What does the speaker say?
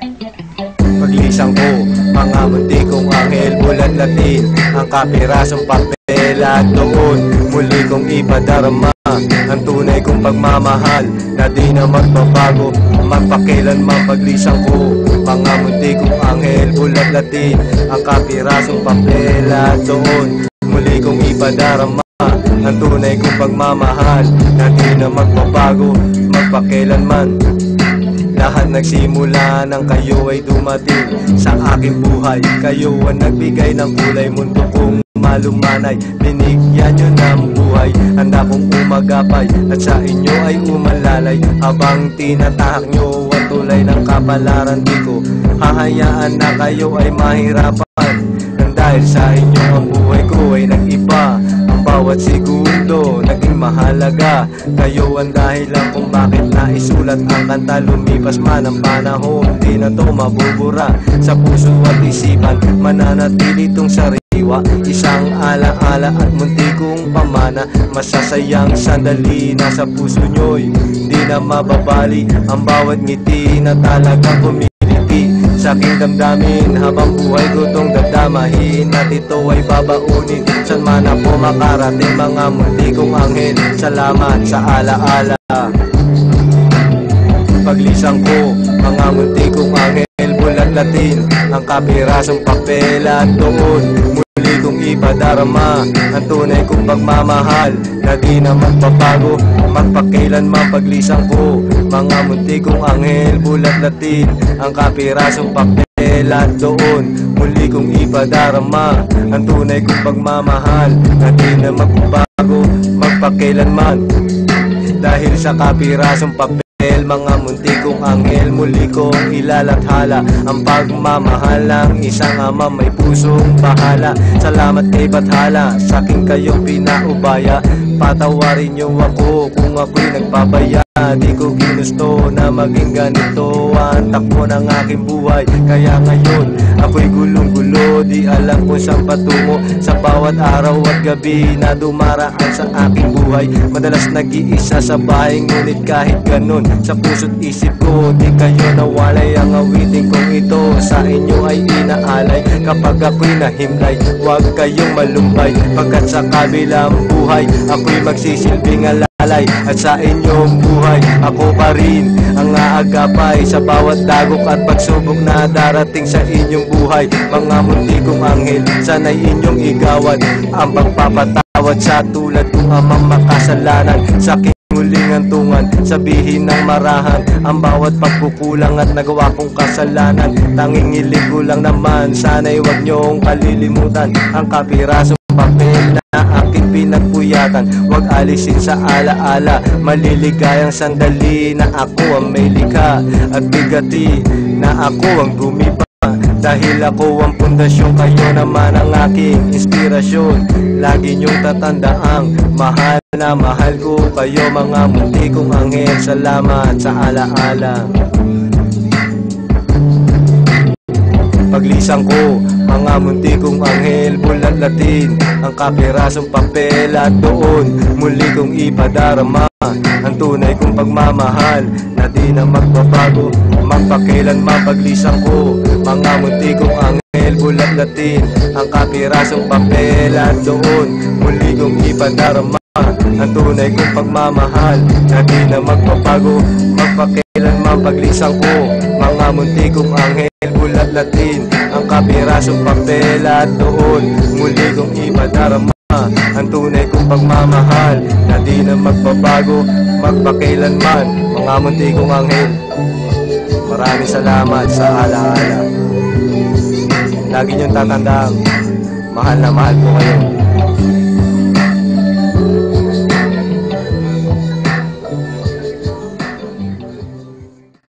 Paglisan ko, mga munti kong anghel, bulat-latin ang kapirasong papel at doon muli kong ipadarama ang tunay kong pagmamahal na di na magbabago magpakilanman. Paglisan ko, mga munti kong anghel, bulat-latin ang kapirasong papel at doon muli kong ipadarama ang tunay kong pagmamahal na di na magbabago magpakilanman. Lahat nagsimula nang kayo ay dumating sa aking buhay. Kayo ang nagbigay ng kulay, mundo kong malumanay. Binigyan nyo ng buhay, handa kong umagapay at sa inyo ay umalalay. Habang tinatahak nyo ang tulay ng kapalaran, di ko hahayaan na kayo ay mahirapan. Nang dahil sa inyo ang buhay ko ay nag-iba, ang bawat segundo naging mahalaga. Kayo ang dahilan kung bakit naisulat ang kanta. Lumipas man ang panahon, di na to mabubura sa puso at isipan. Mananatili tong sariwa, isang alaala at munti kong pamana. Masasayang sandali nasa puso nyo'y di na mababali. Ang bawat ngiti na talagang kumiliti sa aking damdamin. Habang buhay ko tong dadamahin at ito ay babaunin. San man ako makarating, mga munti kong anghel, salamat sa alaala. Paglisan ko, mga munti kong anghel, bulat-latin ang kapirasong papel at doon muli kong ipadarama ang tunay kong pagmamahal na di na magbabago magpakilanman. Paglisan ko, mga munti kong anghel, bulat-latin ang kapirasong papel at doon muli kong ipadarama ang tunay kong pagmamahal na di na magbabago magpakilanman. Dahil sa kapirasong papel, mga munti kong anghel, muli kong ilalathala ang pagmamahal ng isang ama may pusong bahala. Salamat kay Bathala, sa akin kayong pinaubaya. Patawarin niyo ako kung ako'y nagpabaya. Di ko ginusto na maging ganito ang takbo ng aking buhay. Kaya ngayon ako'y gulong-gulo, di alam kung saan patungo sa bawat araw at gabi na dumaraan sa aking buhay. Madalas nag-iisa sa bahay, ngunit kahit ganun sa puso't isip ko di kayo nawalay. Ang awitin kong ito sa inyo ay inaalay. Kapag ako'y nahimlay, huwag kayong malumbay, pagkat sa kabilang buhay ako'y magsisilbing alalay. At sa inyong buhay ako pa rin ang aagapay sa bawat dagok at pagsubok na darating sa inyong buhay. Mga munti kong anghel, sana'y inyong igawad ang pagpapatawad sa tulad kong amang makasalanan. Sa aking muling antungan, sabihin ng marahan ang bawat pagkukulang at nagawa kong kasalanan. Tanging hiling ko lang naman, sana'y huwag niyong kalilimutan ang kapirasong papel na aking pinagpuyatan. Huwag alisin sa alaala, maliligayang sandali na ako ang may likha at bigati na ako ang gumiba. Dahil ako ang pundasyon, kayo naman ang aking inspirasyon. Lagi niyong tatandaang mahal na mahal ko kayo, mga munti kong anghel, salamat sa alaala. Paglisan ko, mga munti kong anghel, bulat-latin ang kapirasong papel at doon muli kong ipadarama ang tunay kong pagmamahal na di na magbabago magpakilanman. Paglisan ko, mga munti kong anghel, bulat-latin ang kapirasong papel at doon muli kong ipadarama ang tunay kong pagmamahal na di na magbabago magpakilanman. Paglisan ko, mga munti kong anghel, bulat-latin ang kapirasong papel at doon muli kong ipadarama ang tunay kong pagmamahal na di na magbabago magpakilanman. Mga munti kong anghel, maraming salamat sa alaala. Lagi niyong tatandaan, mahal na mahal ko kayo.